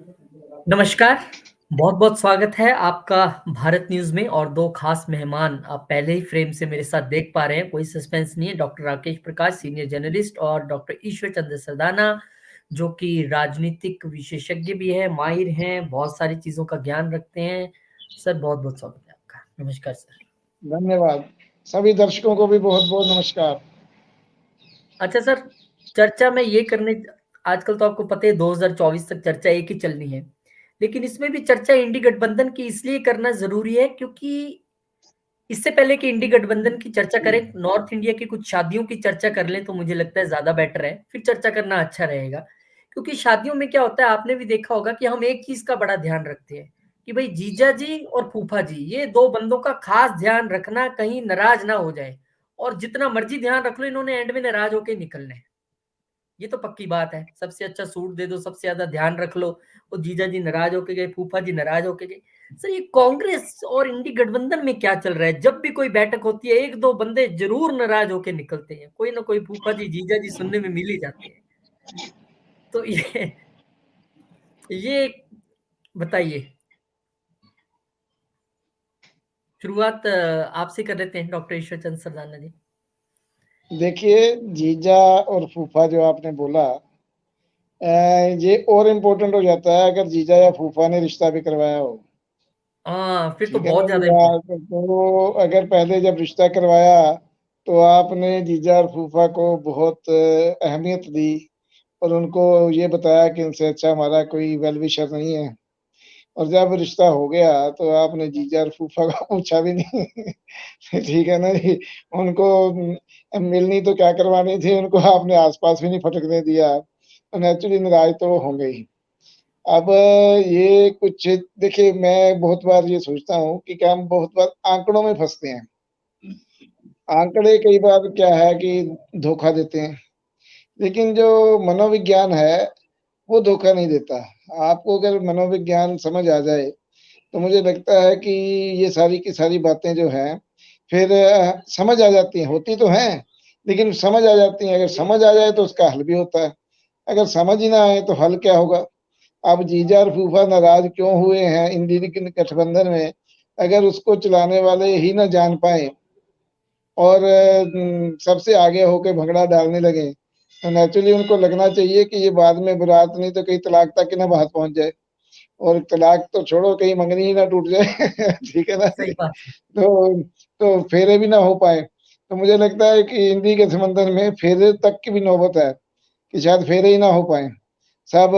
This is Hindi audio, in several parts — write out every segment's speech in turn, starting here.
नमस्कार, बहुत-बहुत स्वागत है आपका भारत न्यूज़ में और 2 ख़ास मेहमान आप पहले ही फ्रेम से मेरे साथ देख पा रहे हैं, कोई सस्पेंस नहीं है, डॉक्टर राकेश प्रकाश सीनियर जर्नलिस्ट और डॉक्टर ईश्वर चंद्र सरदाना, जो कि राजनीतिक विशेषज्ञ भी हैं, माहिर हैं, बहुत सारी चीज़ों का ज्ञान रखते हैं। सर बहुत-बहुत स्वागत है आपका। नमस्कार सर। धन्यवाद। सभी दर्शकों को भी बहुत-बहुत नमस्कार। अच्छा सर, चर्चा में ये करने आजकल तो आपको पता है 2024 तक चर्चा एक ही चलनी है। लेकिन इसमें भी चर्चा इंडी गठबंधन की इसलिए करना ज़रूरी है क्योंकि इससे पहले कि इंडी गठबंधन की चर्चा करें, नॉर्थ इंडिया की कुछ शादियों की चर्चा कर लें तो मुझे लगता है ज़्यादा बेटर है, फिर चर्चा करना अच्छा रहेगा। क्योंकि शादियों में क्या होता है आपने भी देखा होगा कि हम एक चीज़ का बड़ा ध्यान रखते हैं, कि भई जीजा जी और फूफा जी ये 2 बंदों का खास ध्यान रखना कहीं नाराज़ ना हो जाएँ। और जितना मर्ज़ी ध्यान रख लो इन्होंने एंड में नाराज़ होके निकलना है। ये तो पक्की बात है। सबसे अच्छा सूट दे दो, सबसे ज़्यादा ध्यान रख लो, वो जीजा जी नाराज़ होके गए, फूफा जी नाराज़ होके गए। सर ये कांग्रेस और इंडी गठबंधन में क्या चल रहा है? जब भी कोई बैठक होती है, 1-2 बंदे ज़रूर नाराज़ होके निकलते हैं। कोई ना कोई फूफा जी, जीजा जी सुनने में मिल ही जाते हैं। तो ये बताइए, शुरुआत आपसे कर लेते हैं डॉक्टर ईश्वर चंद्र सरदाना जी। देखिए, जीजा और फूफा जो आपने बोला ये और इम्पोर्टेंट हो जाता है अगर जीजा या फूफा ने रिश्ता भी करवाया हो। हाँ, फिर तो ठीक है ना? बहुत ज़्यादा या इम्पोर्टेंट तो अगर पहले जब रिश्ता करवाया, तो आपने जीजा और फूफा को बहुत अहमियत दी और उनको ये बताया कि इनसे अच्छा हमारा कोई वेल विशर नहीं है। और जब रिश्ता हो गया, तो आपने जीजा और फूफा को पूछा भी नहीं। ठीक है ना जी? उनको मिलनी तो क्या करवानी थी, उनको आपने आस-पास भी नहीं फटकने दिया। तो नेचुरली नाराज़ तो वो होंगे ही। अब ये कुछ देखिए, मैं बहुत बार ये सोचता हूँ कि क्या हम बहुत बार आंकड़ों में फँसते हैं। आंकड़े कई बार क्या है कि धोखा देते हैं, लेकिन जो मनोविज्ञान है, वो धोखा नहीं देता। आपको अगर मनोविज्ञान समझ आ जाए, तो मुझे लगता है कि ये सारी की सारी बातें जो हैं, फिर समझ आ जाती हैं, होती तो हैं, लेकिन समझ आ जाती हैं। अगर समझ आ जाए तो उसका हल भी होता है, अगर समझ ही ना आए तो हल क्या होगा? अब जीजा और फूफा नाराज़ क्यों हुए हैं इंडी गठबंधन में, अगर उसको चलाने वाले ही ना जान पाएँ और सबसे आगे होके भगड़ा डालने लगे, तो नेचुरली उनको लगना चाहिए कि ये बाद में बारात नहीं तो कहीं तलाक तक की ना बात पहुँच जाए। और तलाक तो छोड़ो, कहीं मंगनी ही ना टूट जाए। ठीक है ना सही जी? बात है। तो फेरे भी ना हो पाएँ। तो मुझे लगता है कि इंडी गठबंधन में फेरे तक की भी नौबत है, कि शायद फेरे ही ना हो पाएँ। सब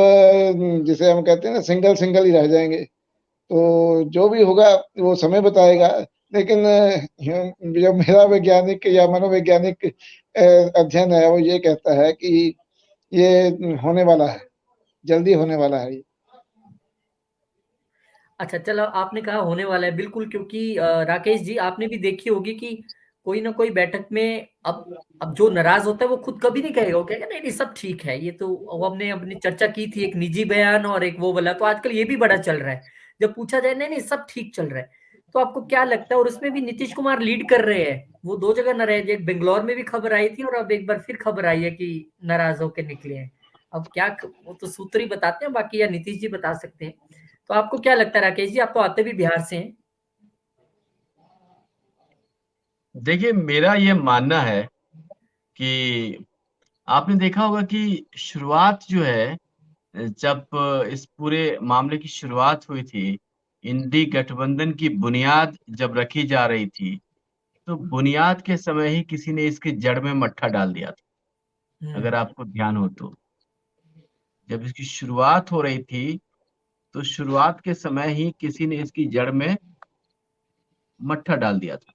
जिसे हम कहते हैं ना, सिंगल-सिंगल ही रह जाएँगे। तो जो भी होगा वो समय बताएगा। लेकिन जो मेरा वैज्ञानिक या मनोवैज्ञानिक अध्ययन है, वो ये कहता है कि ये होने वाला है, जल्दी होने वाला है ये। अच्छा, चलो आपने कहा होने वाला है बिल्कुल क्योंकि राकेश जी आपने भी देखी होगी कि कोई ना कोई बैठक में अब जो नाराज़ होता है वो खुद कभी नहीं कहेगा, वो कहेगा नहीं-नहीं सब ठीक है, ये तो वो हमने अपनी चर्चा की थी एक निजी बयान और एक वो वाला, तो आजकल ये भी बड़ा चल रहा है। जब पूछा जाए नहीं-नहीं सब ठीक चल रहा है, तो आपको क्या लगता है और उसमें भी नीतीश कुमार लीड कर रहे हैं, वो 2 जगह नाराज़ एक बेंगलौर में भी खबर आई थी और अब एक बार फिर खबर आई है कि नाराज़ होके निकले हैं। अब क्या क वो तो सूत्र ही बताते हैं बाकी या नीतीश जी बता सकते हैं। तो आपको क्या लगता है राकेश जी? आप तो आते भी बिहार से हैं। देखिए, मेरा ये मानना है कि आपने देखा होगा कि शुरुआत जो है जब इस पूरे मामले की शुरुआत हुई थी, इंडी गठबंधन की बुनियाद जब रखी जा रही थी, तो बुनियाद के समय ही किसी ने इसकी जड़ में मट्ठा डाल दिया था, हुँ। अगर आपको ध्यान हो तो। जब इसकी शुरुआत हो रही थी, तो शुरुआत के समय ही किसी ने इसकी जड़ में मट्ठा डाल दिया था।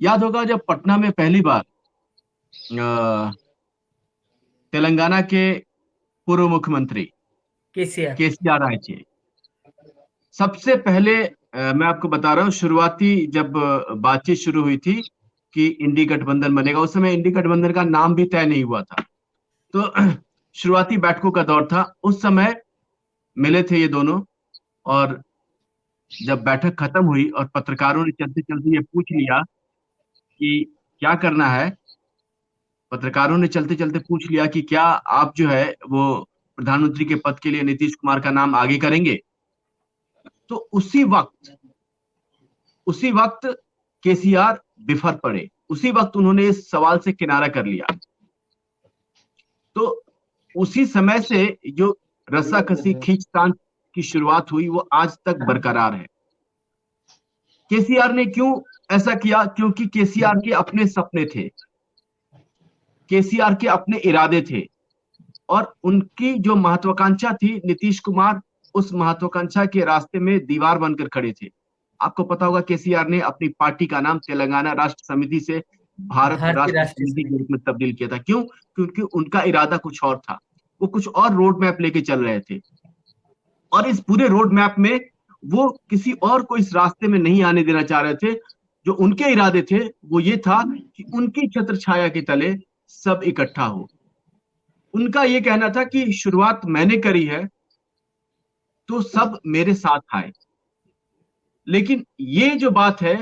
याद होगा जब पटना में पहली बार अ, तेलंगाना के पूर्व मुख्यमंत्री केसीआर। केसीआर आए थे। सबसे पहले मैं आपको बता रहा हूँ शुरुआती जब बातचीत शुरू हुई थी कि इंडी गठबंधन बनेगा, उस समय इंडी गठबंधन का नाम भी तय नहीं हुआ था। तो शुरुआती बैठकों का दौर था, उस समय मिले थे ये दोनों और जब बैठक खत्म हुई और पत्रकारों ने चलते-चलते ये पूछ लिया कि क्या करना है? पत्रकारों ने चलते-चलते पूछ लिया कि क्या आप जो है वो प्रधानमंत्री के पद के लिए नीतीश कुमार का नाम आगे करेंगे, तो उसी वक्त केसीआर बिफर पड़े, उसी वक्त उन्होंने इस सवाल से किनारा कर लिया। तो उसी समय से जो रस्साकसी खींचतान की शुरुआत हुई वो आज तक बरकरार है। केसीआर ने क्यों ऐसा किया? क्योंकि केसीआर के अपने सपने थे, केसीआर के अपने इरादे थे, और उनकी जो महत्वाकांक्षा थी, नीतीश कुमार उस महत्वाकांक्षा के रास्ते में दीवार बनकर खड़े थे। आपको पता होगा केसीआर ने अपनी पार्टी का नाम तेलंगाना राष्ट्र समिति से भारत भारतीय राष्ट्र राष्ट्रीय समिति के समिति। रूप में तब्दील किया था। क्यों? क्योंकि उनका इरादा कुछ और था, वो कुछ और रोड मैप लेके चल रहे थे, और इस पूरे रोड मैप में वो किसी और को इस रास्ते में नहीं आने देना चाह रहे थे। जो उनके इरादे थे वो ये था कि उनकी छत्र छाया के तले सब इकट्ठा हो। उनका ये कहना था कि शुरुआत मैंने करी है तो सब मेरे साथ आए। लेकिन ये जो बात है,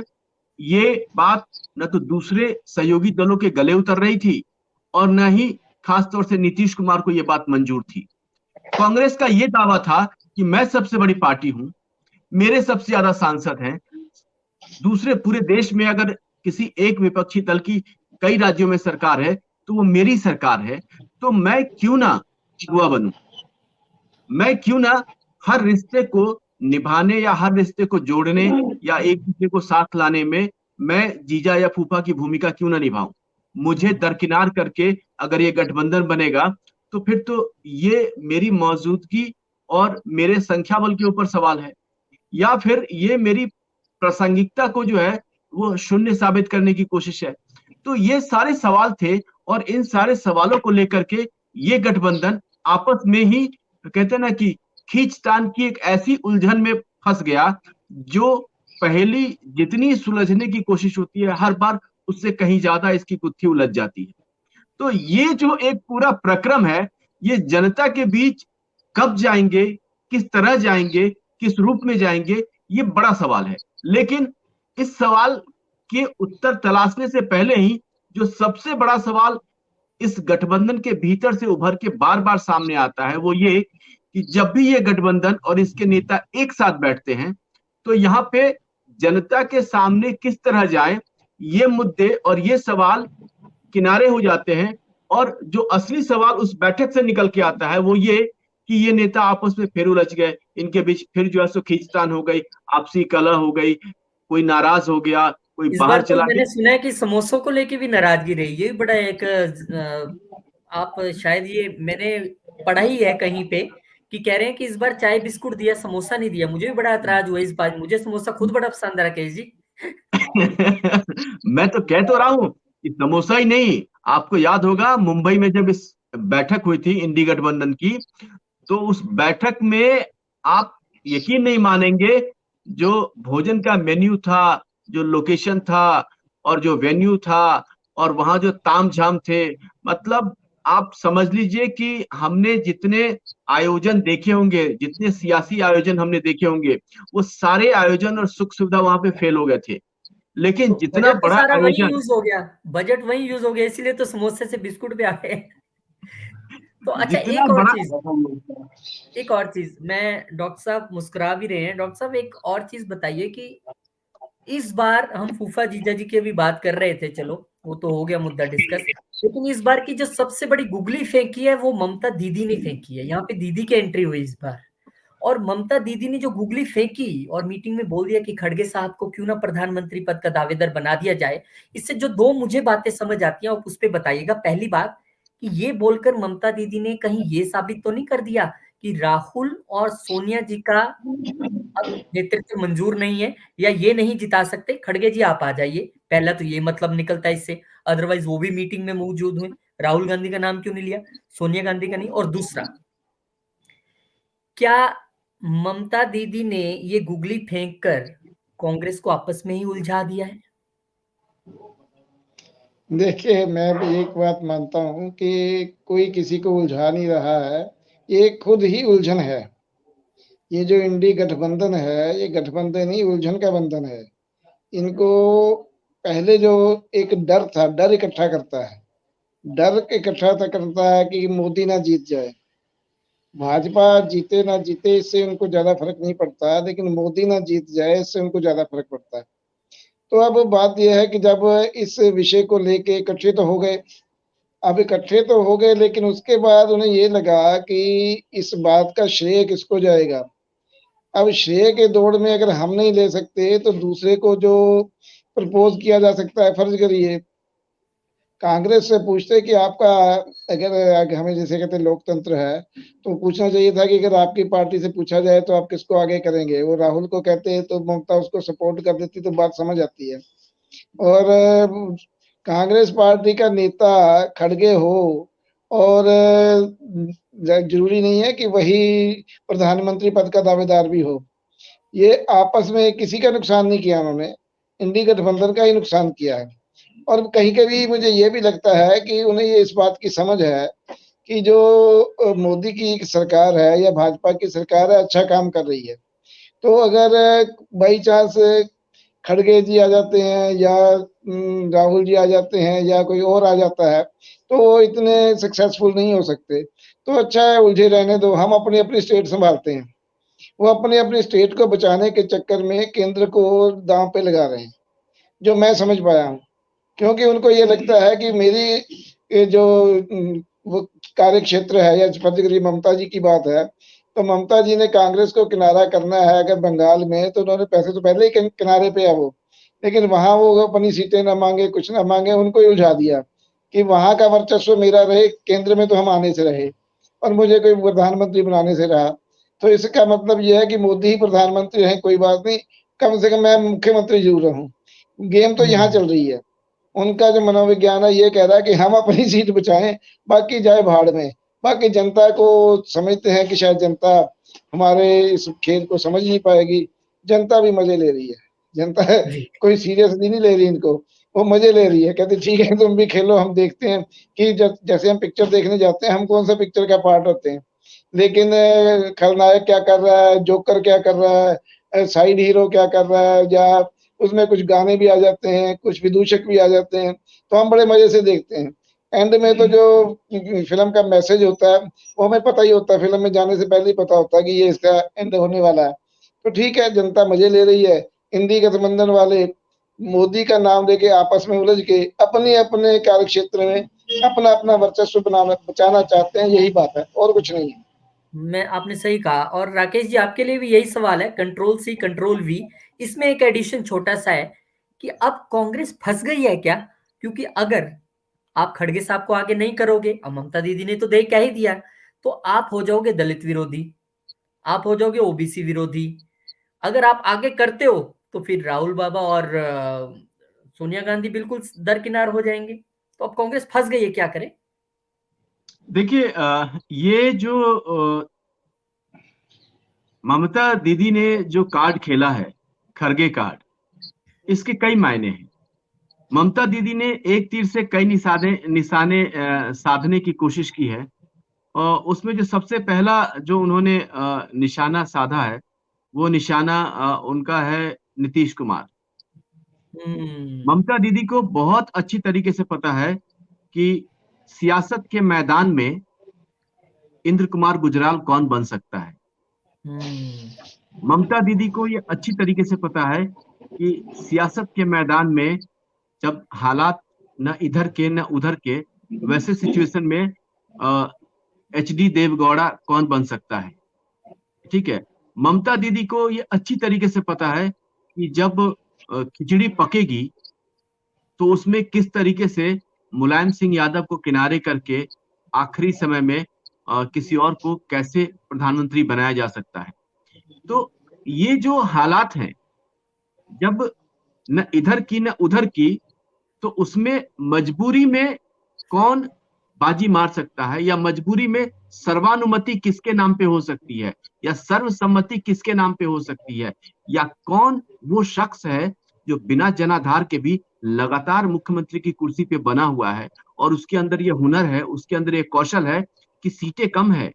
ये बात न तो दूसरे सहयोगी दलों के गले उतर रही थी और न ही खासतौर से नीतीश कुमार को ये बात मंजूर थी। कांग्रेस का ये दावा था कि मैं सबसे बड़ी पार्टी हूं, मेरे सबसे ज्यादा सांसद हैं, दूसरे पूरे देश में अगर किसी एक विपक्षी दल की कई राज्यों में सरकार है तो वो मेरी सरकार है, तो मैं क्यों ना अगुवा बनूं, मैं क्यों ना हर रिश्ते को निभाने या हर रिश्ते को जोड़ने या एक दूसरे को साथ लाने में मैं जीजा या फूफा की भूमिका क्यों ना निभाऊं। मुझे दरकिनार करके अगर ये गठबंधन बनेगा तो फिर तो ये मेरी मौजूदगी और मेरे संख्या बल के ऊपर सवाल है, या फिर ये मेरी प्रासंगिकता को जो है वो शून्य साबित करने की कोशिश है। तो ये सारे सवाल थे, और इन सारे सवालों को लेकर के ये गठबंधन आपस में ही कहते हैं ना कि खींचतान की एक ऐसी उलझन में फंस गया जो पहली जितनी सुलझने की कोशिश होती है हर बार उससे कहीं ज्यादा इसकी गुत्थी उलझ जाती है। तो ये जो एक पूरा प्रक्रम है, ये जनता के बीच कब जाएंगे, किस तरह जाएंगे, किस रूप में जाएंगे, ये बड़ा सवाल है। लेकिन इस सवाल के उत्तर तलाशने से पहले ही जो सबसे बड़ा सवाल इस गठबंधन के भीतर से उभर के बार बार सामने आता है वो ये कि जब भी ये गठबंधन और इसके नेता एक साथ बैठते हैं तो यहाँ पे जनता के सामने किस तरह जाए, ये मुद्दे और ये सवाल किनारे हो जाते हैं। और जो असली सवाल उस बैठक से निकल के आता है वो ये कि ये नेता आपस में फिर उलझ गए, इनके बीच फिर जो है सो खींचतान हो गई, आपसी कलह हो गई, कोई नाराज हो गया, कोई इस बार बाहर तो चला मैंने गया। सुना है कि समोसों को लेके भी नाराजगी रही है, बड़ा एक आप शायद ये मैंने पढ़ा ही है कहीं पे कि कह रहे हैं कि इस बार चाय बिस्कुट दिया, समोसा नहीं दिया। मुझे भी बड़ा एतराज हुआ इस बार, मुझे समोसा खुद बड़ा पसंद है राकेश जी। मैं तो कह तो रहा हूं कि समोसा ही नहीं, आपको याद होगा मुंबई में जब इस बैठक हुई थी इंडी गठबंधन की, तो उस बैठक में आप यकीन नहीं मानेंगे, जो भोजन का मेन्यू था, जो लोकेशन था और जो वेन्यू था और वहां जो तामझाम थे, मतलब आप समझ लीजिए कि हमने जितने आयोजन देखे होंगे, जितने सियासी आयोजन हमने देखे होंगे, वो सारे आयोजन और सुख सुविधा वहां पे फेल हो गए थे। लेकिन तो जितना बजट तो बड़ा सारा वही आयोजन, यूज हो गया, बजट वही यूज हो गया, इसीलिए तो समोसे से बिस्कुट पे आ गए। तो अच्छा, जितना बड़ा, एक और चीज मैं, डॉक्टर साहब मुस्कुरा भी रहे हैं, डॉक्टर साहब एक और चीज बताइए कि इस बार हम फूफा जीजा जी की भी बात कर रहे थे, चलो वो तो हो गया मुद्दा डिस्कस, लेकिन इस बार की जो सबसे बड़ी गुगली फेंकी है वो ममता दीदी ने फेंकी है। यहाँ पे दीदी की एंट्री हुई इस बार, और ममता दीदी ने जो गुगली फेंकी और मीटिंग में बोल दिया कि खड़गे साहब को क्यों ना प्रधानमंत्री पद का दावेदार बना दिया जाए। इससे जो दो मुझे बातें समझ आती हैं आप उस पर बताइएगा। पहली बात कि ये बोलकर ममता दीदी ने कहीं ये साबित तो नहीं कर दिया कि राहुल और सोनिया जी का अब नेतृत्व मंजूर नहीं है या ये नहीं जिता सकते, खड़गे जी आप आ जाइए। पहला तो ये मतलब निकलता है इससे, अदरवाइज वो भी मीटिंग में मौजूद हुए, राहुल गांधी का नाम क्यों नहीं लिया, सोनिया गांधी का नहीं। और दूसरा, क्या ममता दीदी ने ये गुगली फेंक कर कांग्रेस को आपस में ही उलझा दिया है? देखिए, मैं भी एक बात मानता हूँ कि कोई किसी को उलझा नहीं रहा है, ये खुद ही उलझन है। ये जो इंडी गठबंधन है, ये गठबंधन ही उलझन का बंधन है। इनको पहले जो एक डर था, डर इकट्ठा करता है, डर इकट्ठा करता है कि मोदी ना जीत जाए। भाजपा जीते ना जीते इससे उनको ज्यादा फर्क नहीं पड़ता, लेकिन मोदी ना जीत जाए इससे उनको ज्यादा फर्क पड़ता है। तो अब बात यह है कि जब इस विषय को लेके इकट्ठे तो हो गए, अब इकट्ठे तो हो गए, लेकिन उसके बाद उन्हें ये लगा कि इस बात का श्रेय किसको जाएगा। अब श्रेय के दौड़ में अगर हम नहीं ले सकते तो दूसरे को जो प्रपोज किया जा सकता है, फर्ज करिए कांग्रेस से पूछते कि आपका अगर हमें जैसे कहते हैं लोकतंत्र है, तो पूछना चाहिए था कि अगर आपकी पार्टी से पूछा जाए तो आप किसको आगे करेंगे। वो राहुल को कहते तो ममता उसको सपोर्ट कर देती तो बात समझ आती है। और कांग्रेस पार्टी का नेता खड़गे हो और जरूरी नहीं है कि वही प्रधानमंत्री पद का दावेदार भी हो। ये आपस में किसी का नुकसान नहीं किया उन्होंने, इंडी गठबंधन का ही नुकसान किया है। और कहीं कभी मुझे ये भी लगता है कि उन्हें ये इस बात की समझ है कि जो मोदी की सरकार है या भाजपा की सरकार है अच्छा काम कर रही है। तो अगर बाई चांस खड़गे जी आ जाते हैं या राहुल जी आ जाते हैं या कोई और आ जाता है तो वो इतने सक्सेसफुल नहीं हो सकते। तो अच्छा है, उलझे रहने दो, हम अपनी अपनी स्टेट संभालते हैं। वो अपने अपनी स्टेट को बचाने के चक्कर में केंद्र को दांव पे लगा रहे हैं, जो मैं समझ पाया हूँ। क्योंकि उनको ये लगता है कि मेरी ये जो वो कार्य क्षेत्र है या particularly ममता जी की बात है, तो ममता जी ने कांग्रेस को किनारा करना है अगर बंगाल में, तो उन्होंने पैसे तो पहले ही किनारे पे है वो, लेकिन वहां वो अपनी सीटें ना मांगे कुछ ना मांगे, उनको ही उलझा दिया कि वहां का वर्चस्व मेरा रहे, केंद्र में तो हम आने से रहे और मुझे कोई प्रधानमंत्री बनाने से रहा। तो इसका मतलब यह है कि मोदी ही प्रधानमंत्री रहे कोई बात नहीं, कम से कम मैं मुख्यमंत्री जरूर रहूं। गेम तो यहाँ चल रही है। उनका जो मनोविज्ञान है ये कह रहा है कि हम अपनी सीट बचाएं, बाकी जाए भाड़ में। बाकी जनता को समझते हैं कि शायद जनता हमारे इस खेल को समझ नहीं पाएगी। जनता भी मजे ले रही है, जनता जी। कोई सीरियसली नहीं ले रही इनको, वो मजे ले रही है, कहते ठीक है तुम भी खेलो, हम देखते हैं कि जैसे हम पिक्चर देखने जाते हैं, हम कौन सा पिक्चर का पार्ट होते हैं। लेकिन खलनायक क्या कर रहा है, जोकर क्या कर रहा है, साइड हीरो क्या कर रहा है, या उसमें कुछ गाने भी आ जाते हैं, कुछ विदूषक भी आ जाते हैं, तो हम बड़े मजे से देखते हैं। एंड में तो जो फिल्म का मैसेज होता है वो हमें पता ही होता है, फिल्म में जाने से पहले ही पता होता है कि ये इसका एंड होने वाला है। तो ठीक है, जनता मजे ले रही है। इंडी गठबंधन वाले मोदी का नाम लेके आपस में उलझ के अपने अपने कार्य क्षेत्र में अपना अपना वर्चस्व बनाना बचाना चाहते हैं, यही बात है और कुछ नहीं है। मैं आपने सही कहा। और राकेश जी आपके लिए भी यही सवाल है, कंट्रोल सी कंट्रोल वी। इसमें एक एडिशन छोटा सा है कि अब कांग्रेस फंस गई है क्या? क्योंकि अगर आप खड़गे साहब को आगे नहीं करोगे, अब ममता दीदी ने तो दे क्या ही दिया, तो आप हो जाओगे दलित विरोधी, आप हो जाओगे ओबीसी विरोधी। अगर आप आगे करते हो तो फिर राहुल बाबा और सोनिया गांधी बिल्कुल दरकिनार हो जाएंगे। तो अब कांग्रेस फंस गई है, क्या करे? देखिए ये जो ममता दीदी ने जो कार्ड खेला है, खरगे कार्ड, इसके कई मायने हैं। ममता दीदी ने एक तीर से कई निशाने निशाने साधने की कोशिश की है। और उसमें जो सबसे पहला जो उन्होंने निशाना साधा है, वो निशाना उनका है नीतीश कुमार। ममता दीदी को बहुत अच्छी तरीके से पता है कि सियासत के मैदान में इंद्र कुमार गुजराल कौन बन सकता है। ममता दीदी को ये अच्छी तरीके से पता है कि सियासत के मैदान में जब हालात न इधर के न उधर के, वैसे सिचुएशन में एचडी देवगौड़ा कौन बन सकता है। ठीक है, ममता दीदी को ये अच्छी तरीके से पता है कि जब खिचड़ी पकेगी तो उसमें किस तरीके से मुलायम सिंह यादव को किनारे करके आखिरी समय में किसी और को कैसे प्रधानमंत्री बनाया जा सकता है। तो ये जो हालात हैं, जब न इधर की न उधर की, तो उसमें मजबूरी में कौन बाजी मार सकता है, या मजबूरी में सर्वानुमति किसके नाम पे हो सकती है, या सर्वसम्मति किसके नाम पे हो सकती है, या कौन वो शख्स है जो बिना जनाधार के भी लगातार मुख्यमंत्री की कुर्सी पे बना हुआ है, और उसके अंदर ये हुनर है, उसके अंदर ये कौशल है कि सीटें कम है,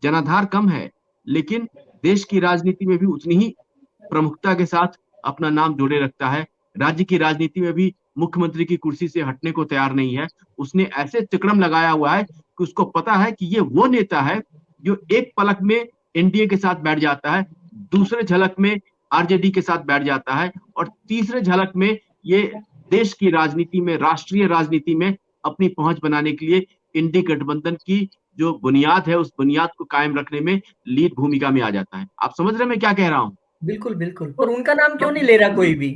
जनाधार कम है, लेकिन देश की राजनीति में भी उतनी ही प्रमुखता के साथ अपना नाम जोड़े रखता है। राज्य की राजनीति में भी मुख्यमंत्री की कुर्सी से हटने को तैयार नहीं है। उसने ऐसे तिकड़म लगाया हुआ है कि उसको पता है कि ये वो नेता है जो एक पलक में एनडीए के साथ बैठ जाता है, दूसरे झलक में आरजेडी के साथ बैठ जाता है, और तीसरे झलक में ये देश की राजनीति में, राष्ट्रीय राजनीति में अपनी पहुंच बनाने के लिए इंडी गठबंधन की जो बुनियाद है उस बुनियाद को कायम रखने में लीड भूमिका में आ जाता है। आप समझ रहे हैं मैं क्या कह रहा हूं? बिल्कुल बिल्कुल, पर उनका नाम क्यों नहीं ले रहा कोई भी?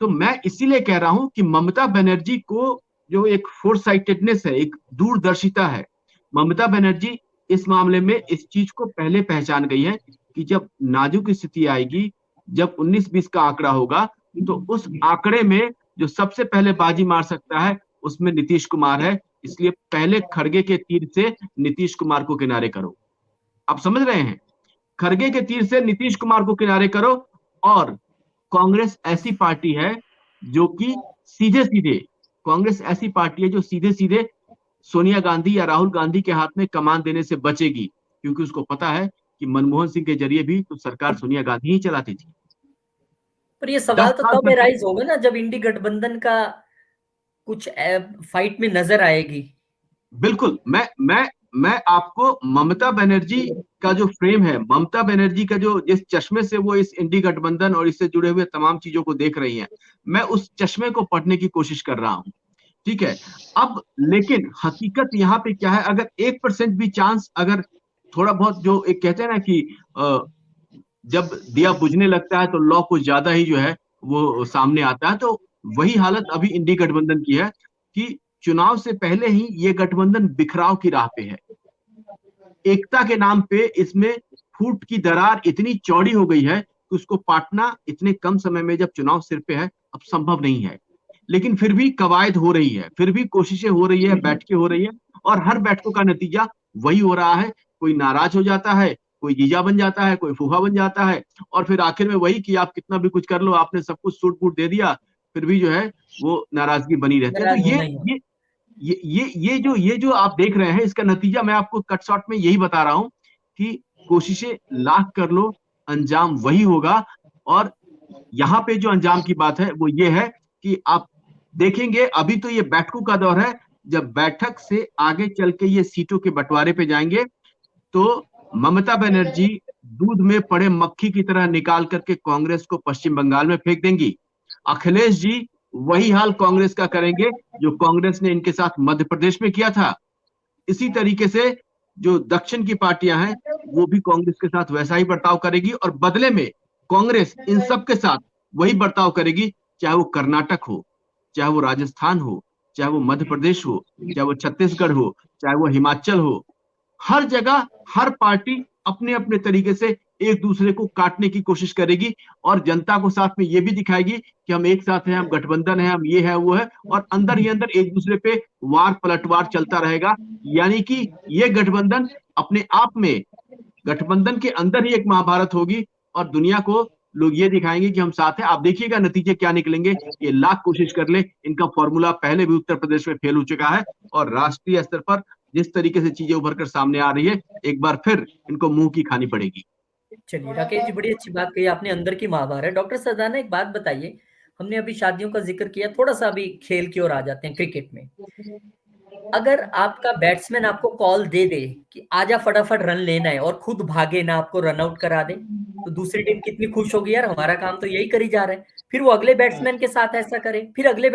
तो मैं इसीलिए कह रहा हूं कि ममता बनर्जी को जो एक फोरसाइटेडनेस है, एक दूरदर्शिता है, ममता बनर्जी इस मामले में इस चीज को पहले पहचान गई है कि जब नाजुक स्थिति आएगी, जब 19-20 का आंकड़ा होगा, तो उस आंकड़े में जो सबसे पहले बाजी मार सकता है उसमें नीतीश कुमार है। इसलिए पहले खड़गे के तीर से नीतीश कुमार को किनारे करो। आप समझ रहे हैं? खड़गे के तीर से नीतीश कुमार को किनारे करो। और कांग्रेस ऐसी पार्टी है जो कि सीधे सीधे, कांग्रेस ऐसी पार्टी है जो सीधे सीधे सोनिया गांधी या राहुल गांधी के हाथ में कमान देने से बचेगी, क्योंकि उसको पता है कि मनमोहन सिंह के जरिए भी तो सरकार सोनिया गांधी ही चलाती थी। पर ये 10 सवाल तो साल तब तक एराइज होगा ना जब इंडी गठबंधन का कुछ फाइट में नजर आएगी। बिल्कुल, मैं आपको ममता बनर्जी का जो फ्रेम है, ममता बनर्जी का जो जिस चश्मे से वो इस इंडी गठबंधन और इससे जुड़े हुए तमाम चीजों को देख रही हैं, मैं उस चश्मे को पढ़ने की कोशिश कर रहा हूं। ठीक है, अब लेकिन हकीकत यहाँ पे क्या है, अगर 1% भी चांस, अगर थोड़ा बहुत, जो एक कहते हैं ना कि जब दिया बुझने लगता है तो लौ कुछ ज्यादा ही जो है वो सामने आता है, तो वही हालत अभी इंडी गठबंधन की है कि चुनाव से पहले ही ये गठबंधन बिखराव की राह पे है। एकता के नाम पे इसमें फूट की दरार इतनी चौड़ी हो गई है कि उसको पाटना इतने कम समय में जब चुनाव सिर पे है अब संभव नहीं है। लेकिन फिर भी कवायद हो रही है, फिर भी कोशिशें हो रही है, बैठकें हो रही है, और हर बैठकों का नतीजा वही हो रहा है। कोई नाराज हो जाता है, कोई जीजा बन जाता है, कोई फूफा बन जाता है, और फिर आखिर में वही कि आप कितना भी कुछ कर लो, आपने सब कुछ सूट बूट दे दिया, फिर भी जो है वो नाराजगी बनी रहती है। तो नाराज होना ही होना। ये जो आप देख रहे हैं, इसका नतीजा मैं आपको कट शॉर्ट में यही बता रहा हूं कि कोशिशें लाख कर लो, अंजाम वही होगा। और यहाँ पे जो अंजाम की बात है वो ये है कि आप देखेंगे, अभी तो ये बैठकों का दौर है, जब बैठक से आगे चल के ये सीटों के बंटवारे पे जाएंगे तो ममता बनर्जी दूध में पड़े मक्खी की तरह निकाल करके कांग्रेस को पश्चिम बंगाल में फेंक देंगी। अखिलेश जी वही हाल कांग्रेस का करेंगे जो कांग्रेस ने इनके साथ मध्य प्रदेश में किया था। इसी तरीके से जो दक्षिण की पार्टियां हैं वो भी कांग्रेस के साथ वैसा ही बर्ताव करेगी, और बदले में कांग्रेस इन सब के साथ वही बर्ताव करेगी, चाहे वो कर्नाटक हो, चाहे वो राजस्थान हो, चाहे वो मध्य प्रदेश हो, चाहे वो छत्तीसगढ़ हो, चाहे वो हिमाचल हो। हर जगह हर पार्टी अपने अपने तरीके से एक दूसरे को काटने की कोशिश करेगी, और जनता को साथ में ये भी दिखाएगी कि हम एक साथ हैं, हम गठबंधन है, हम ये है वो है, और अंदर ही अंदर एक दूसरे पे वार पलटवार चलता रहेगा। यानी कि ये गठबंधन अपने आप में, गठबंधन के अंदर ही एक महाभारत होगी, और दुनिया को लोग ये दिखाएंगे कि हम साथ हैं। आप देखिएगा नतीजे क्या निकलेंगे। ये लाख कोशिश कर ले, इनका फॉर्मूला पहले भी उत्तर प्रदेश में फेल हो चुका है, और राष्ट्रीय स्तर पर जिस तरीके से चीजें उभर कर सामने आ रही है, एक बार फिर इनको मुंह की खानी पड़ेगी। चलिए राकेश जी, बड़ी अच्छी बात कही आपने, अंदर की महाभारत। डॉक्टर सरदाना, एक बात बताइए, हमने अभी शादियों का जिक्र किया, थोड़ा सा अभी खेल की ओर आ जाते हैं, क्रिकेट में। अगर आपका बैट्समैन आपको कॉल दे दे कि आजा फटाफट रन लेना है, और खुद भागे ना, आपको रन आउट करा दे, तो दूसरी टीम कितनी खुश होगी, यार हमारा काम तो यही करी जा रहा है। फिर वो अगले बैट्समैन के साथ ऐसा करे, फिर अगले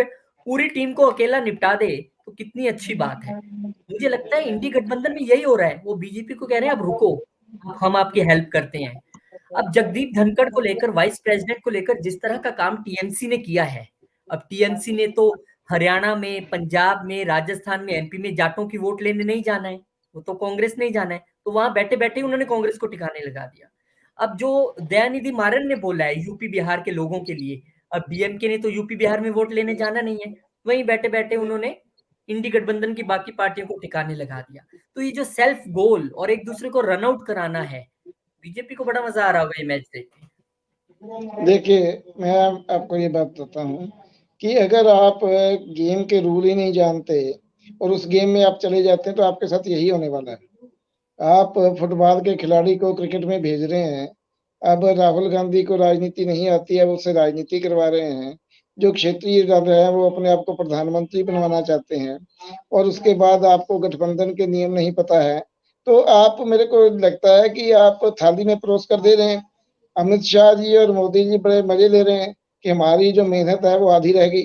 पूरी टीम को अकेला निपटा दे, तो कितनी अच्छी बात है। मुझे लगता है इंडी गठबंधन में यही हो रहा है। वो बीजेपी को कह रहे हैं अब रुको, हम आपकी हेल्प करते हैं। अब जगदीप धनखड़ को लेकर, वाइस प्रेसिडेंट को लेकर जिस तरह का काम टीएमसी ने किया है, अब टीएमसी ने तो हरियाणा में, पंजाब में, राजस्थान में, एमपी में जाटों की वोट लेने नहीं जाना है, वो तो कांग्रेस नहीं जाना है, तो वहां बैठे बैठे उन्होंने कांग्रेस को ठिकाने लगा दिया। अब जो दयानिधि मारन ने बोला है यूपी बिहार के लोगों के लिए, अब डीएमके ने तो यूपी बिहार में वोट लेने जाना नहीं है, वहीं बैठे बैठे उन्होंने इंडी गठबंधन की बाकी पार्टियों को ठिकाने लगा दिया। तो ये जो सेल्फ गोल और एक दूसरे को रन आउट कराना है, बीजेपी को बड़ा मजा आ रहा होगा ये मैच देख के। देखिए, मैं आपको ये बात बताता हूँ कि अगर आप गेम के रूल ही नहीं जानते और उस गेम में आप चले जाते हैं तो आपके साथ यही होने वाला है। आप फुटबॉल के खिलाड़ी को क्रिकेट में भेज रहे हैं, अब राहुल गांधी को राजनीति नहीं आती है, वो उससे राजनीति करवा रहे हैं। जो क्षेत्रीय दल है वो अपने आप को प्रधानमंत्री बनवाना चाहते हैं, और उसके बाद आपको गठबंधन के नियम नहीं पता है, तो आप, मेरे को लगता है कि आप थाली में परोस कर दे रहे हैं। अमित शाह जी और मोदी जी बड़े मजे ले रहे हैं कि हमारी जो मेहनत है वो आधी रह गई।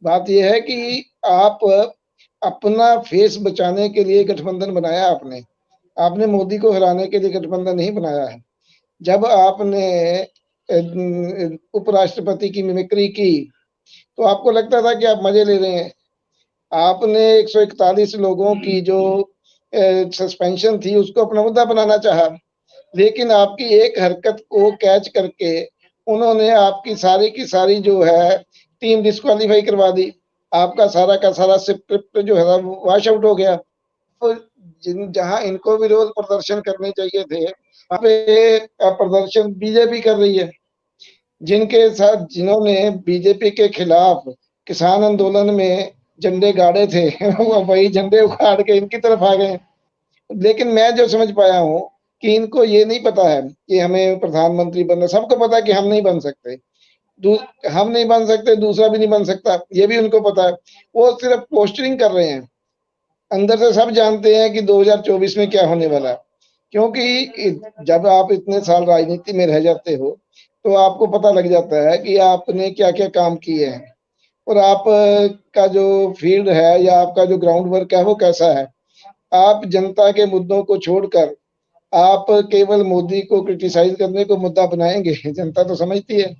बात यह है कि आप अपना फेस बचाने के लिए गठबंधन बनाया आपने। आपने मोदी को हराने के लिए गठबंधन नहीं बनाया है। जब आपने उपराष्ट्रपति की मिमिक्री की तो आपको लगता था कि आप मजे ले रहे हैं। आपने 141 लोगों की जो सस्पेंशन थी उसको अपना मुद्दा बनाना चाहा, लेकिन आपकी एक हरकत को कैच करके उन्होंने आपकी सारी की सारी जो है टीम डिस्क्वालीफाई करवा दी। आपका सारा का सारा स्क्रिप्ट जो है वॉश आउट हो गया। तो जहां इनको विरोध प्रदर्शन करने चाहिए थे, वहां पे प्रदर्शन बीजेपी कर रही है। जिनके साथ, जिन्होंने बीजेपी के खिलाफ किसान आंदोलन में झंडे गाड़े थे वो वही झंडे उखाड़ के इनकी तरफ आ गए। लेकिन मैं जो समझ पाया हूँ कि इनको ये नहीं पता है कि हमें प्रधानमंत्री बनना। सबको पता है कि हम नहीं बन सकते, हम नहीं बन सकते, दूसरा भी नहीं बन सकता, ये भी उनको पता है। वो सिर्फ पोस्टरिंग कर रहे हैं। अंदर से सब जानते हैं कि 2024 में क्या होने वाला है। क्योंकि जब आप इतने साल राजनीति में रह जाते हो तो आपको पता लग जाता है कि आपने क्या क्या काम किए हैं और आप का जो फील्ड है या आपका जो ग्राउंड वर्क है वो कैसा है। आप जनता के मुद्दों को छोड़कर आप केवल मोदी को क्रिटिसाइज करने को मुद्दा बनाएंगे। जनता तो समझती है,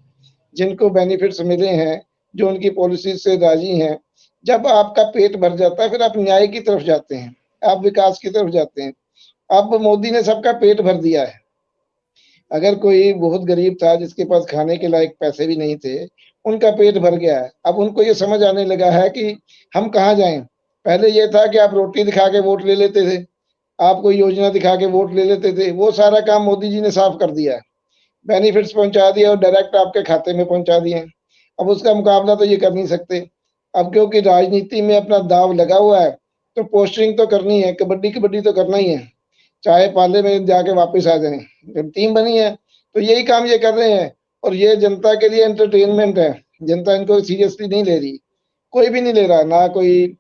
जिनको बेनिफिट्स मिले हैं, जो उनकी पॉलिसी से राजी हैं। जब आपका पेट भर जाता है फिर आप न्याय की तरफ जाते हैं, आप विकास की तरफ जाते हैं। अब मोदी ने सबका पेट भर दिया है। अगर कोई बहुत गरीब था जिसके पास खाने के लायक पैसे भी नहीं थे, उनका पेट भर गया है। अब उनको ये समझ आने लगा है कि हम कहाँ जाएं। पहले ये था कि आप रोटी दिखा के वोट ले लेते थे, आप कोई योजना दिखा के वोट ले लेते थे। वो सारा काम मोदी जी ने साफ कर दिया है, बेनिफिट्स पहुंचा दिया और डायरेक्ट आपके खाते में पहुंचा दिए। अब उसका मुकाबला तो ये कर नहीं सकते। अब क्योंकि राजनीति में अपना दाव लगा हुआ है तो पोस्टरिंग तो करनी है, कबड्डी कबड्डी तो करना ही है, चाहे पाले में जाके वापस आ जाएं। जब टीम बनी है तो यही काम ये कर रहे हैं और ये जनता के लिए एंटरटेनमेंट है। जनता इनको सीरियसली नहीं ले रही, कोई भी नहीं ले रहा, ना कोई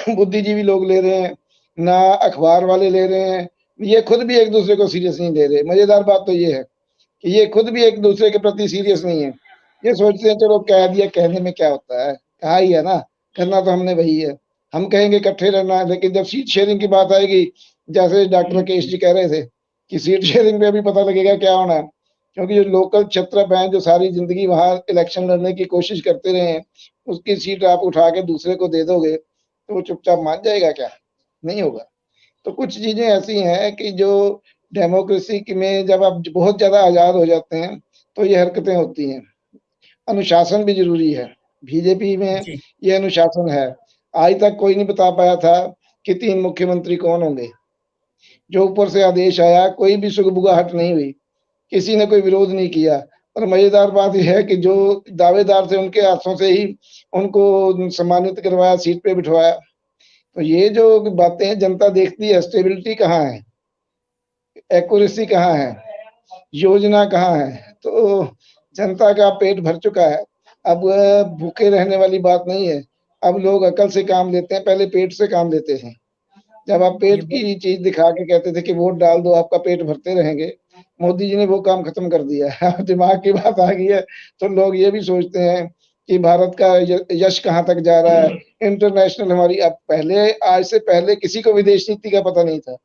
बुद्धिजीवी लोग ले रहे हैं, ना अखबार वाले ले रहे हैं। ये खुद भी एक दूसरे को सीरियस नहीं ले रहे। मजेदार बात तो ये है कि ये खुद भी एक दूसरे के प्रति सीरियस नहीं है। ये सोचते हैं चलो कह दिया, कहने में क्या होता है, कहा ही है ना, करना तो हमने वही है। हम कहेंगे इकट्ठे रहना है, लेकिन जब सीट शेयरिंग की बात आएगी, जैसे डॉक्टर राकेश जी कह रहे थे कि सीट शेयरिंग में भी पता लगेगा क्या होना है। क्योंकि जो लोकल क्षत्रप हैं, जो सारी जिंदगी वहां इलेक्शन लड़ने की कोशिश करते रहे हैं, उसकी सीट आप उठा के दूसरे को दे दोगे तो वो चुपचाप मान जाएगा क्या? नहीं होगा। तो कुछ चीजें ऐसी हैं कि जो डेमोक्रेसी में जब आप बहुत ज्यादा आजाद हो जाते हैं तो ये हरकतें होती हैं। अनुशासन भी जरूरी है, बीजेपी में जी। ये अनुशासन है। आज तक कोई नहीं बता पाया था कि 3 मुख्यमंत्री कौन होंगे। जो ऊपर से आदेश आया, कोई भी सुगबुगाहट नहीं हुई, किसी ने कोई विरोध नहीं किया। और मजेदार बात यह है कि जो दावेदार थे उनके हाथों से ही उनको सम्मानित करवाया, सीट पे बिठवाया। तो ये जो बातें हैं जनता देखती है, स्टेबिलिटी कहाँ है, एक्यूरेसी कहाँ है, योजना कहाँ है। तो जनता का पेट भर चुका है। अब भूखे रहने वाली बात नहीं है। अब लोग अकल से काम लेते हैं, पहले पेट से काम लेते थे। जब आप ये पेट वो की चीज दिखा के कहते थे कि वोट डाल दो आपका पेट भरते रहेंगे, मोदी जी ने वो काम खत्म कर दिया है। दिमाग की बात आ गई है तो लोग ये भी सोचते हैं कि भारत का यश कहाँ तक जा रहा है, इंटरनेशनल हमारी। अब पहले, आज से पहले किसी को विदेश नीति का पता नहीं था।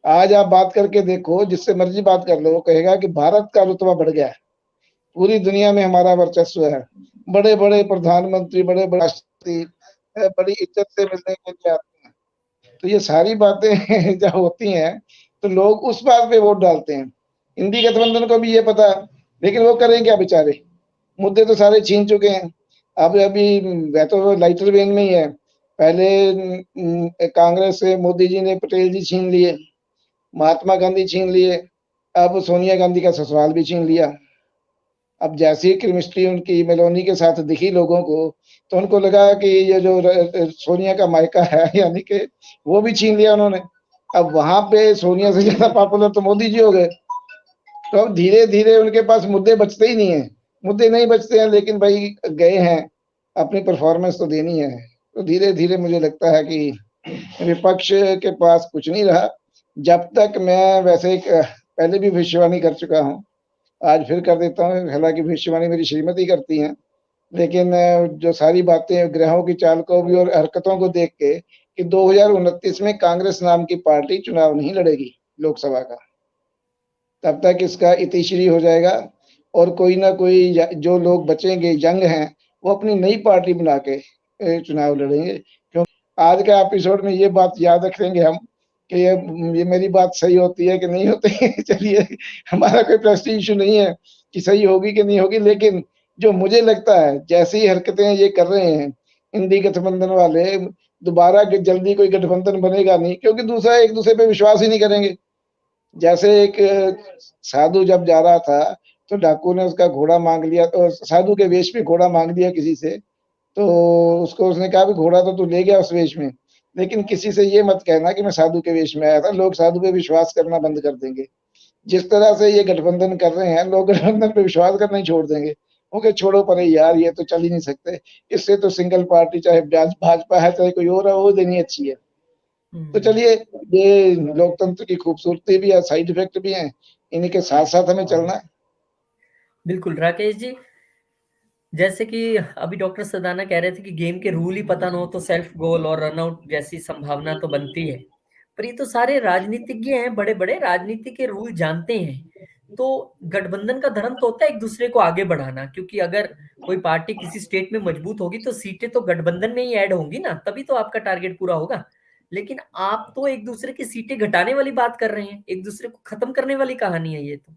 आज आप बात करके देखो, जिससे मर्जी बात कर लो, वो कहेगा कि भारत का रुतबा बढ़ गया है, पूरी दुनिया में हमारा वर्चस्व है। बड़े बड़े प्रधानमंत्री, बड़े बड़े राष्ट्रपति बड़ी इज्जत से मिलने के लिए आते हैं। तो ये सारी बातें जब होती हैं तो लोग उस बात पे वोट डालते हैं। इंडी गठबंधन को भी ये पता है, लेकिन वो करें क्या बेचारे, मुद्दे तो सारे छीन चुके हैं। अब अभी वह तो लाइटर वेन में ही है। पहले कांग्रेस से मोदी जी ने पटेल जी छीन लिए, महात्मा गांधी छीन लिए, अब सोनिया गांधी का ससुराल भी छीन लिया। अब जैसी केमिस्ट्री उनकी मेलोनी के साथ दिखी लोगों को, तो उनको लगा कि ये जो सोनिया का मायका है यानी कि वो भी छीन लिया उन्होंने। अब वहां पे सोनिया से ज्यादा पॉपुलर तो मोदी जी हो गए। तो अब धीरे धीरे उनके पास मुद्दे बचते ही नहीं है। मुद्दे नहीं बचते हैं, लेकिन भाई गए हैं, अपनी परफॉर्मेंस तो देनी है। तो धीरे धीरे मुझे लगता है कि विपक्ष के पास कुछ नहीं रहा। जब तक मैं वैसे एक पहले भी भविष्यवाणी कर चुका हूँ, आज फिर कर देता हूँ, हालाँकि भविष्यवाणी मेरी श्रीमती करती हैं, लेकिन जो सारी बातें ग्रहों की चाल को भी और हरकतों को देख के कि 2029 में कांग्रेस नाम की पार्टी चुनाव नहीं लड़ेगी लोकसभा का। तब तक इसका इतिश्री हो जाएगा और कोई ना कोई जो लोग बचेंगे यंग हैं, वो अपनी नई पार्टी बना के चुनाव लड़ेंगे। क्योंकि आज का एपिसोड में ये बात याद रखेंगे हम कि ये मेरी बात सही होती है कि नहीं होती। चलिए, हमारा कोई प्रेस्टीज इश्यू नहीं है कि सही होगी कि नहीं होगी, लेकिन जो मुझे लगता है जैसी हरकतें ये कर रहे हैं इंडी गठबंधन वाले, दोबारा जल्दी कोई गठबंधन बनेगा नहीं, क्योंकि दूसरा एक दूसरे पे विश्वास ही नहीं करेंगे। जैसे एक साधु जब जा रहा था तो डाकू ने उसका घोड़ा मांग लिया, तो साधु के वेश में घोड़ा मांग लिया किसी से, तो उसको उसने कहा भी घोड़ा तो तू ले गया उस वेश में, लेकिन किसी से ये मत कहना कि मैं साधु के वेश में आया था। लोग साधु पे विश्वास करना बंद कर देंगे। जिस तरह से ये गठबंधन कर रहे हैं, लोग गठबंधन पे विश्वास करना ही छोड़ देंगे। ओके, छोड़ो परे यार, ये तो चल ही नहीं सकते, इससे तो सिंगल पार्टी चाहे भाजपा है चाहे कोई और है, वो देनी अच्छी है। तो चलिए, ये लोकतंत्र की खूबसूरती भी है, साइड इफेक्ट भी हैं, इन्हीं के साथ साथ हमें चलना है। बिल्कुल राकेश जी, जैसे कि अभी डॉक्टर सदाना कह रहे थे कि गेम के रूल ही पता ना हो तो सेल्फ गोल और रनआउट जैसी संभावना तो बनती है, पर ये तो सारे राजनीतिज्ञ हैं, बड़े बड़े राजनीति के रूल जानते हैं। तो गठबंधन का धर्म तो होता है एक दूसरे को आगे बढ़ाना, क्योंकि अगर कोई पार्टी किसी स्टेट में मजबूत होगी तो सीटें तो गठबंधन में ही ऐड होंगी ना, तभी तो आपका टारगेट पूरा होगा। लेकिन आप तो एक दूसरे की सीटें घटाने वाली बात कर रहे हैं, एक दूसरे को खत्म करने वाली कहानी है ये तो।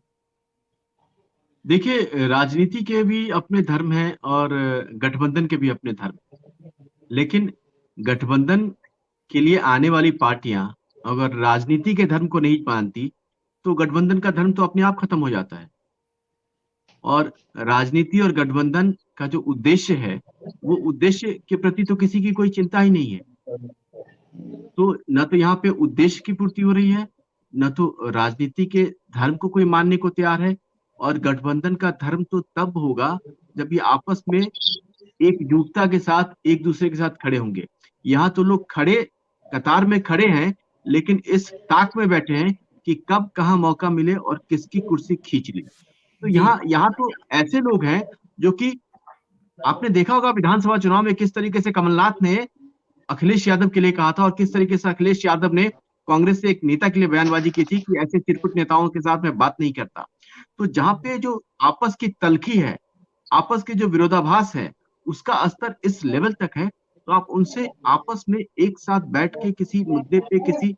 देखिए, राजनीति के भी अपने धर्म हैं और गठबंधन के भी अपने धर्म, लेकिन गठबंधन के लिए आने वाली पार्टियां अगर राजनीति के धर्म को नहीं मानती तो गठबंधन का धर्म तो अपने आप खत्म हो जाता है। और राजनीति और गठबंधन का जो उद्देश्य है, वो उद्देश्य के प्रति तो किसी की कोई चिंता ही नहीं है। तो न तो यहाँ पे उद्देश्य की पूर्ति हो रही है, न तो राजनीति के धर्म को कोई मानने को तैयार है। और गठबंधन का धर्म तो तब होगा जब ये आपस में एकजुटता के साथ एक दूसरे के साथ खड़े होंगे। यहाँ तो लोग खड़े कतार में खड़े हैं, लेकिन इस ताक में बैठे हैं कि कब कहाँ मौका मिले और किसकी कुर्सी खींच ले। तो जी यहाँ तो ऐसे लोग हैं जो कि आपने देखा होगा विधानसभा चुनाव में किस तरीके से कमलनाथ ने अखिलेश यादव के लिए कहा था और किस तरीके से अखिलेश यादव ने कांग्रेस से एक नेता के लिए बयानबाजी की थी कि ऐसे चिरकुट नेताओं के साथ मैं बात नहीं करता। तो जहां पे जो आपस की तलखी है, आपस के जो विरोधाभास है, उसका स्तर इस लेवल तक है, तो आप उनसे आपस में एक साथ बैठ के किसी मुद्दे पे किसी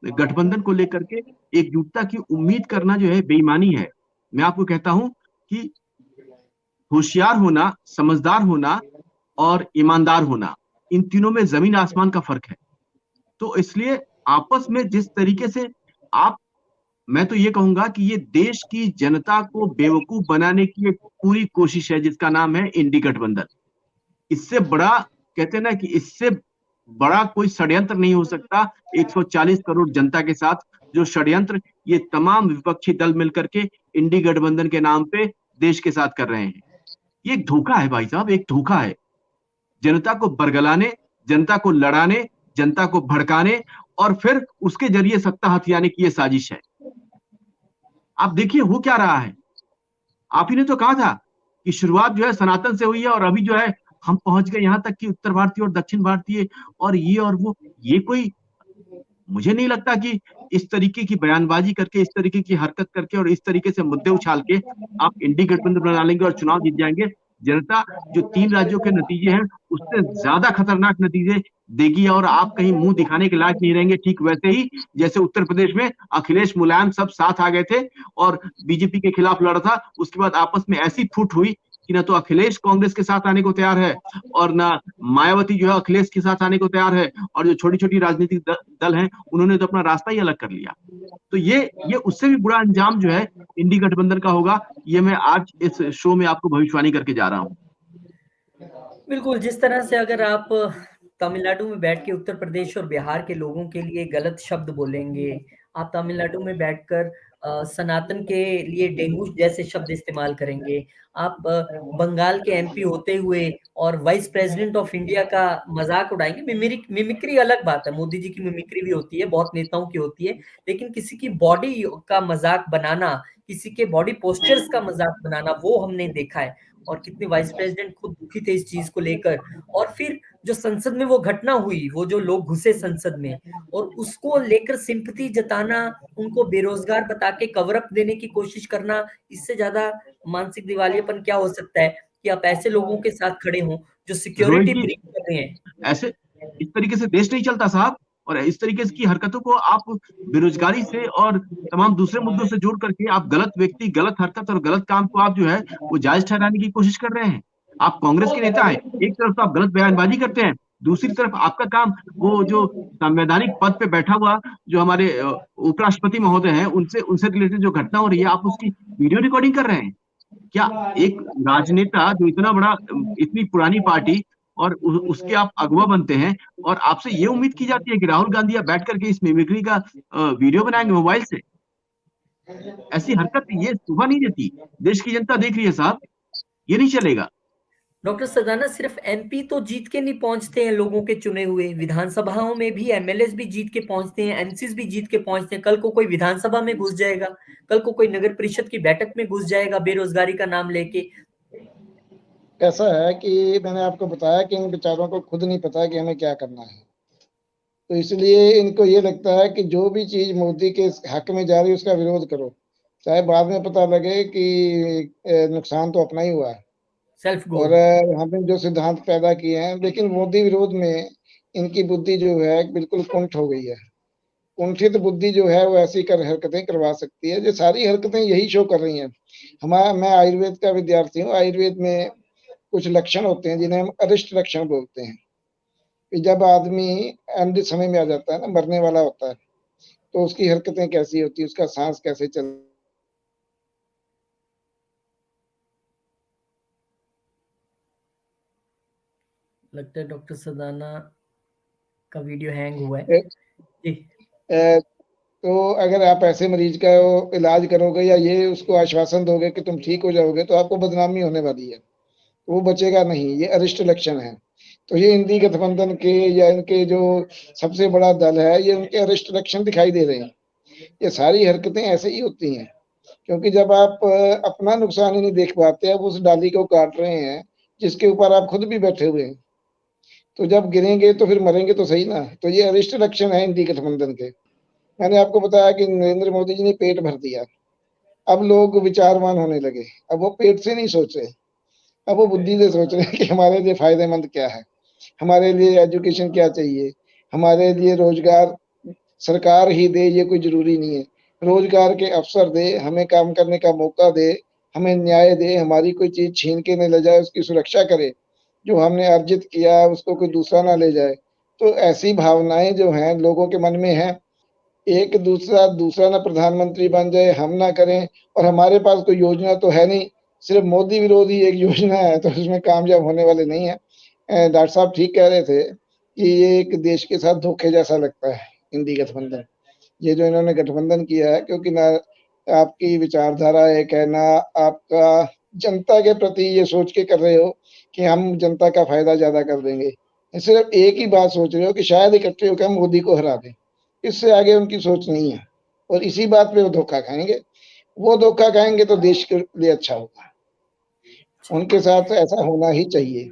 गठबंधन को लेकर के एकजुटता की उम्मीद करना जो है बेईमानी है। मैं आपको कहता हूं कि होशियार होना, समझदार होना और ईमानदार होना, इन तीनों में जमीन आसमान का फर्क है। तो इसलिए आपस में जिस तरीके से आप मैं तो ये कहूंगा कि ये देश की जनता को बेवकूफ बनाने की एक पूरी कोशिश है जिसका नाम है इंडी गठबंधन। इससे बड़ा कहते हैं ना कि इससे बड़ा कोई षड्यंत्र नहीं हो सकता 140 करोड़ जनता के साथ, जो षड्यंत्र ये तमाम विपक्षी दल मिलकर के इंडी गठबंधन के नाम पे देश के साथ कर रहे हैं। ये एक धोखा है भाई साहब, एक धोखा है। जनता को बरगलाने, जनता को लड़ाने, जनता को भड़काने और फिर उसके जरिए सत्ता हथियाने की ये साजिश है। आप देखिए हो क्या रहा है। आप ही ने तो कहा था कि शुरुआत जो है सनातन से हुई है और अभी जो है हम पहुंच गए यहां तक कि उत्तर भारतीय और दक्षिण भारतीय और ये और वो। ये कोई, मुझे नहीं लगता कि इस तरीके की बयानबाजी करके, इस तरीके की हरकत करके और इस तरीके से मुद्दे उछाल के आप इंडी गठबंधन बना लेंगे और चुनाव जीत जाएंगे। जनता जो 3 राज्यों के नतीजे हैं उससे ज्यादा खतरनाक नतीजे देगी और आप कहीं मुंह दिखाने के लायक नहीं रहेंगे। ठीक वैसे ही जैसे उत्तर प्रदेश में अखिलेश मुलायम सब साथ आ गए थे और बीजेपी के खिलाफ लड़ा था, उसके बाद आपस में ऐसी फूट हुई कि ना तो अखिलेश कांग्रेस के साथ आने को तैयार है और ना मायावती जो है अखिलेश के साथ आने को तैयार है, और जो छोटी छोटी राजनीतिक दल हैं उन्होंने तो अपना रास्ता ही अलग कर लिया। तो ये उससे भी बुरा अंजाम जो है इंडी गठबंधन का होगा, ये मैं आज इस शो में आपको भविष्यवाणी करके जा रहा हूँ। बिल्कुल, जिस तरह से अगर आप तमिलनाडु में बैठ के उत्तर प्रदेश और बिहार के लोगों के लिए गलत शब्द बोलेंगे, आप तमिलनाडु में बैठकर सनातन के लिए डेंगू जैसे शब्द इस्तेमाल करेंगे। आप बंगाल के एमपी होते हुए और वाइस प्रेसिडेंट ऑफ इंडिया का मज़ाक उड़ाएँगे। मिमिक्री अलग बात है, मोदी जी की मिमिक्री भी होती है, बहुत नेताओं की होती है, लेकिन किसी की बॉडी का मज़ाक बनाना, किसी के बॉडी पोस्चर्स का मज़ाक बनाना, वो हमने देखा है। और कितने वाइस प्रेसिडेंट खुद दुखी थे इस चीज़ को लेकर। और फिर जो संसद में वो घटना हुई, वो जो लोग घुसे संसद में और उसको लेकर सिंपैथी जताना, उनको बेरोज़गार बता के कवर अप देने की कोशिश करना, इससे ज़्यादा मानसिक दिवालियापन क्या हो सकता है कि आप ऐसे लोगों के साथ खड़े हों, जो रोहित सिक्योरिटी जी, ब्रीच कर रहे हैं। ऐसे इस तरीके से देश नहीं चलता साहब। और इस तरीके की हरकतों को आप बेरोजगारी से और तमाम दूसरे मुद्दों से जोड़ करके आप गलत व्यक्ति, गलत हरकत और गलत काम को आप जो है वो जायज ठहराने की कोशिश कर रहे हैं। आप कांग्रेस के नेता हैं, एक तरफ तो आप गलत बयानबाजी करते हैं, दूसरी तरफ आपका काम वो जो संवैधानिक पद पे बैठा हुआ जो हमारे उपराष्ट्रपति महोदय हैं उनसे उनसे रिलेटेड जो घटना हो रही है आप उसकी वीडियो रिकॉर्डिंग कर रहे हैं। क्या एक राजनेता जो इतना बड़ा इतनी पुरानी पार्टी और उसके आप अगुवा बनते हैं और आपसे ये उम्मीद की जाती है कि राहुल गांधी आप बैठ करके इस मिमिक्री का वीडियो बनाएंगे मोबाइल से? ऐसी हरकत ये शोभा नहीं देती। देश की जनता देख रही है साहब, ये नहीं चलेगा। डॉक्टर सदाना, सिर्फ एमपी तो जीत के नहीं पहुंचते हैं, लोगों के चुने हुए विधानसभाओं में भी एमएलएस भी जीत के पहुंचते हैं, एमसीस भी जीत के पहुंचते हैं। कल को कोई विधानसभा में घुस जाएगा, कल को कोई नगर परिषद की बैठक में घुस जाएगा बेरोजगारी का नाम लेके। ऐसा है कि मैंने आपको बताया कि इन बेचारों को खुद नहीं पता कि हमें क्या करना है, तो इसलिए इनको ये लगता है कि जो भी चीज मोदी के हक में जा रही है उसका विरोध करो, चाहे बाद में पता लगे कि नुकसान तो अपना ही हुआ है। सेल्फ और गोल। हमने जो सिद्धांत पैदा किए हैं, लेकिन मोदी विरोध में इनकी बुद्धि जो है बिल्कुल कुंठ हो गई है। कुंठित बुद्धि जो है वो ऐसी कर हरकतें करवा सकती है, जो सारी हरकतें यही शो कर रही हैं। हमारा मैं आयुर्वेद का विद्यार्थी हूँ। आयुर्वेद में कुछ लक्षण होते हैं जिन्हें हम अरिष्ट लक्षण बोलते हैं कि जब आदमी अंध समय में आ जाता है ना, मरने वाला होता है, तो उसकी हरकतें कैसी होती है, उसका सांस कैसे चल। लगता है डॉक्टर सदाना का वीडियो हैंग हुआ है जी। तो अगर आप ऐसे मरीज का इलाज करोगे या ये उसको आश्वासन दोगे कि तुम ठीक हो जाओगे, तो आपको बदनामी होने वाली है, वो बचेगा नहीं। ये अरिष्ट लक्षण है। तो ये इंडी गठबंधन के या इनके जो सबसे बड़ा दल है, ये उनके अरिष्ट लक्षण दिखाई दे रहे हैं। ये सारी हरकतें ऐसे ही होती हैं, क्योंकि जब आप अपना नुकसान ही नहीं देख पाते, आप उस डाली को काट रहे हैं जिसके ऊपर आप खुद भी बैठे हुए हैं, तो जब गिरेंगे तो फिर मरेंगे तो सही ना। तो ये अरिष्ट लक्षण है इंडी गठबंधन के। मैंने आपको बताया कि नरेंद्र मोदी जी ने पेट भर दिया, अब लोग विचारवान होने लगे। अब वो पेट से नहीं सोच रहे, अब वो बुद्धि से सोच रहे हैं कि हमारे लिए फायदेमंद क्या है, हमारे लिए एजुकेशन क्या चाहिए, हमारे लिए रोजगार सरकार ही दे ये कोई जरूरी नहीं है, रोजगार के अवसर दे, हमें काम करने का मौका दे, हमें न्याय दे, हमारी कोई चीज छीन के न ले जाए, उसकी सुरक्षा करे, जो हमने अर्जित किया उसको कोई दूसरा ना ले जाए। तो ऐसी भावनाएं जो हैं लोगों के मन में है, एक दूसरा ना प्रधानमंत्री बन जाए, हम ना करें, और हमारे पास कोई योजना तो है नहीं, सिर्फ मोदी विरोधी एक योजना है, तो उसमें कामयाब होने वाले नहीं है। डॉक्टर साहब ठीक कह रहे थे कि ये एक देश के साथ धोखे जैसा लगता है इंडी गठबंधन। ये जो इन्होंने गठबंधन किया है, क्योंकि ना आपकी विचारधारा एक है, ना आपका जनता के प्रति ये सोच के कर रहे हो कि हम जनता का फायदा ज्यादा कर देंगे। सिर्फ एक ही बात सोच रहे हो कि शायद इकट्ठे होकर हम मोदी को हरा दें, इससे आगे उनकी सोच नहीं है। और इसी बात पे वो धोखा खाएंगे। वो धोखा खाएंगे तो देश के लिए अच्छा होगा। उनके साथ ऐसा होना ही चाहिए,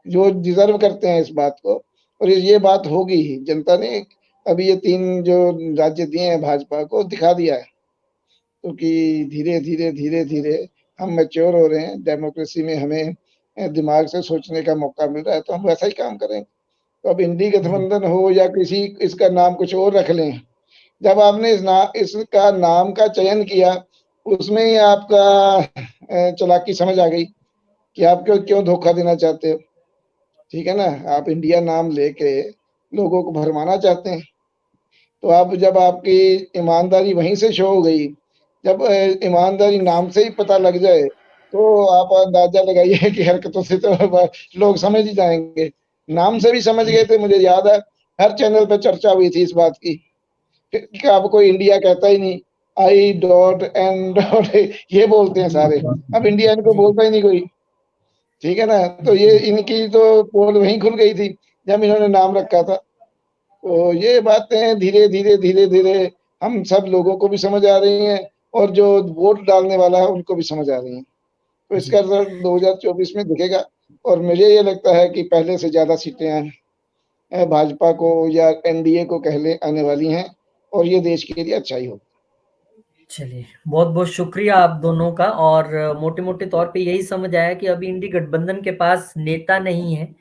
जो डिजर्व करते हैं इस बात को। और ये बात होगी ही, जनता ने अभी ये 3 जो राज्य दिए हैं भाजपा को दिखा दिया है, क्योंकि धीरे धीरे धीरे धीरे हम मैच्योर हो रहे हैं। डेमोक्रेसी में हमें दिमाग से सोचने का मौका मिल रहा है, तो हम वैसा ही काम करेंगे। तो अब इंडी गठबंधन हो या किसी इसका नाम कुछ और रख लें, जब आपने इसका नाम का चयन किया, उसमें ही आपका चालाकी समझ आ गई कि आप क्यों धोखा देना चाहते हो। ठीक है ना, आप इंडिया नाम लेके लोगों को भरमाना चाहते हैं। तो आप जब आपकी ईमानदारी वहीं से शो हो गई, जब ईमानदारी नाम से ही पता लग जाए, तो आप अंदाजा लगाइए कि हरकतों से तो लोग समझ ही जाएंगे। नाम से भी समझ गए थे, मुझे याद है हर चैनल पे चर्चा हुई थी इस बात की कि अब कोई इंडिया कहता ही नहीं, आई डॉट एन डॉट ये बोलते हैं सारे। अब इंडियन को बोलता ही नहीं कोई, ठीक है ना। तो ये इनकी तो पोल वहीं खुल गई थी जब इन्होंने नाम रखा था। तो ये बातें धीरे धीरे हम सब लोगों को भी समझ आ रही हैं और जो वोट डालने वाला है उनको भी समझ आ रही हैं। तो इसका रिजल्ट 2024 में दिखेगा और मुझे ये लगता है कि पहले से ज्यादा सीटें भाजपा को या एनडीए को कह ले आने वाली हैं और ये देश के लिए अच्छा ही होगा। चलिए, बहुत-बहुत शुक्रिया आप दोनों का। और मोटे-मोटे तौर पे यही समझ आया कि अभी इंडी गठबंधन के पास नेता नहीं है,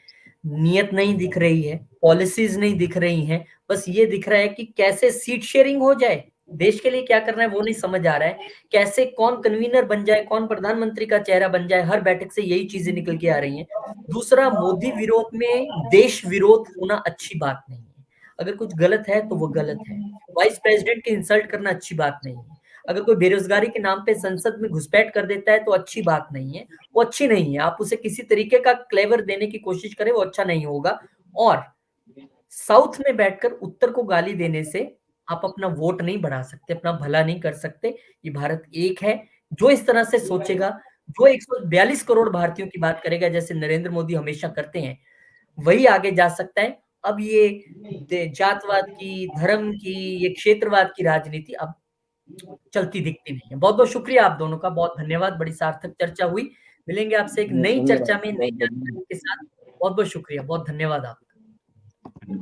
नीयत नहीं दिख रही है, पॉलिसीज नहीं दिख रही हैं, बस ये दिख रहा है कि कैसे सीट शेयरिंग हो जाए। देश के लिए क्या करना है वो नहीं समझ आ रहा है। कैसे कौन कन्वीनर बन जाए, कौन प्रधानमंत्री का चेहरा बन जाए, हर बैठक से यही चीजें निकल के आ रही हैं। दूसरा, मोदी विरोध में देश विरोध होना अच्छी बात नहीं है। अगर कुछ गलत है तो वो गलत है। वाइस प्रेसिडेंट की इंसल्ट करना अच्छी बात नहीं है। अगर कोई बेरोजगारी के नाम पे संसद में घुसपैठ कर देता है तो अच्छी बात नहीं है, वो अच्छी नहीं है। आप उसे किसी तरीके का क्लेवर देने की कोशिश करें, वो अच्छा नहीं होगा। और साउथ में बैठकर उत्तर को गाली देने से आप अपना वोट नहीं बढ़ा सकते, अपना भला नहीं कर सकते। ये भारत एक है। जो इस तरह से सोचेगा, जो 142 करोड़ भारतीयों की बात करेगा जैसे नरेंद्र मोदी हमेशा करते हैं, वही आगे जा सकता है। अब ये जातवाद की, धर्म की, ये क्षेत्रवाद की राजनीति अब चलती दिखती नहीं है। बहुत-बहुत शुक्रिया आप दोनों का, बहुत धन्यवाद। बड़ी सार्थक चर्चा हुई। मिलेंगे आपसे एक नई चर्चा में, नई जानकारी के साथ। बहुत-बहुत शुक्रिया, बहुत धन्यवाद आप।